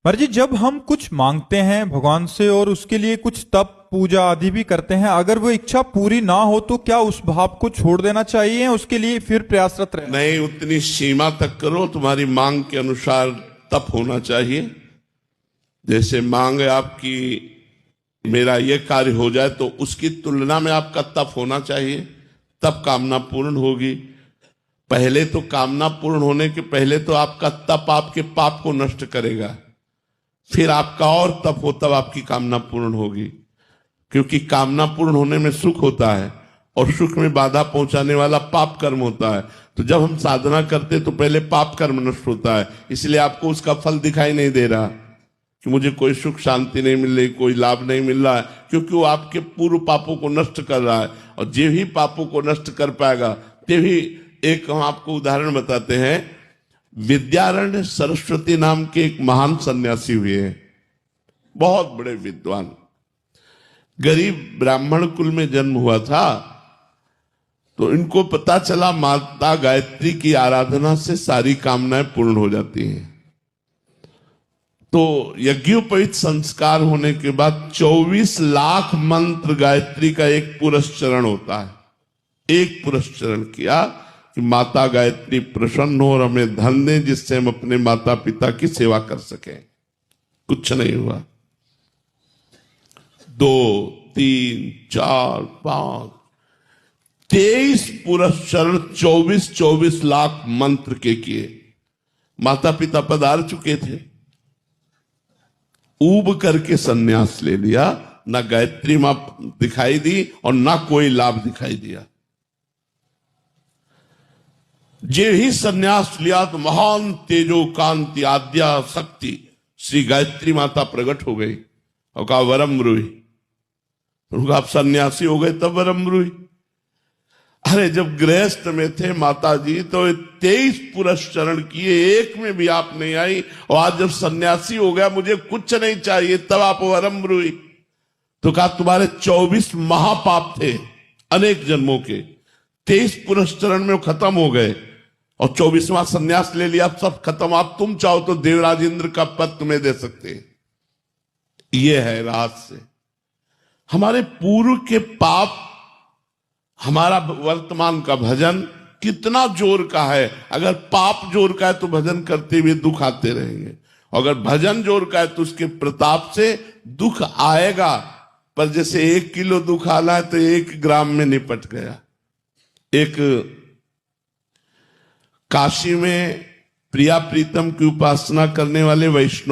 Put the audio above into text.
महाराज जी, जब हम कुछ मांगते हैं भगवान से और उसके लिए कुछ तप पूजा आदि भी करते हैं, अगर वो इच्छा पूरी ना हो तो क्या उस भाव को छोड़ देना चाहिए या उसके लिए फिर प्रयासरत रहना? नहीं, उतनी सीमा तक करो। तुम्हारी मांग के अनुसार तप होना चाहिए। जैसे मांग है आपकी, मेरा ये कार्य हो जाए, तो उसकी तुलना में आपका तप होना चाहिए, तब कामना पूर्ण होगी। पहले तो कामना पूर्ण होने के पहले तो आपका तप आपके पाप को नष्ट करेगा, फिर आपका और तप हो तब आपकी कामना पूर्ण होगी। क्योंकि कामना पूर्ण होने में सुख होता है और सुख में बाधा पहुंचाने वाला पाप कर्म होता है। तो जब हम साधना करते तो पहले पाप कर्म नष्ट होता है, इसलिए आपको उसका फल दिखाई नहीं दे रहा कि मुझे कोई सुख शांति नहीं मिल रही, कोई लाभ नहीं मिल रहा है, क्योंकि वो आपके पूर्व पापों को नष्ट कर रहा है। और जे ही पापों को नष्ट कर पाएगा ते ही, एक हम आपको उदाहरण बताते हैं। विद्यारण्य सरस्वती नाम के एक महान सन्यासी हुए हैं, बहुत बड़े विद्वान, गरीब ब्राह्मण कुल में जन्म हुआ था। तो इनको पता चला माता गायत्री की आराधना से सारी कामनाएं पूर्ण हो जाती हैं। तो यज्ञोपवीत संस्कार होने के बाद 24 लाख मंत्र गायत्री का एक पुरस्चरण होता है। एक पुरस्चरण किया कि माता गायत्री प्रसन्न हो और हमें धन दे जिससे हम अपने माता पिता की सेवा कर सकें। कुछ नहीं हुआ। 2, 3, 4, 5, 23 पुरस्चरण 24 लाख मंत्र के किए। माता पिता पधार चुके थे, ऊब करके सन्यास ले लिया। ना गायत्री मां दिखाई दी और ना कोई लाभ दिखाई दिया। जे ही सन्यास लिया तो महान तेजो कांति आद्या शक्ति श्री गायत्री माता प्रकट हो गई और कहा वरम ब्रूहि। उनका आप सन्यासी हो गए तब वरम ब्रूहि। अरे जब गृहस्थ में थे माता जी तो 23 पुरस्चरण किए, एक में भी आप नहीं आई, और आज जब सन्यासी हो गया मुझे कुछ नहीं चाहिए तब आप वरम ब्रूहि। तो कहा तुम्हारे 24 महापाप थे अनेक जन्मों के, 23 पुरस्चरण में वो खत्म हो गए और 24वां सन्यास ले लिया, सब खत्म। आप तुम चाहो तो देवराज इंद्र का पद तुम्हें दे सकते हैं। ये है रहस्य। हमारे पूर्व के पाप, हमारा वर्तमान का भजन कितना जोर का है। अगर पाप जोर का है तो भजन करते हुए दुख आते रहेंगे, अगर भजन जोर का है तो उसके प्रताप से दुख आएगा। पर जैसे 1 किलो दुख आना है तो 1 ग्राम में निपट गया। एक काशी में प्रिया प्रीतम की उपासना करने वाले वैष्णव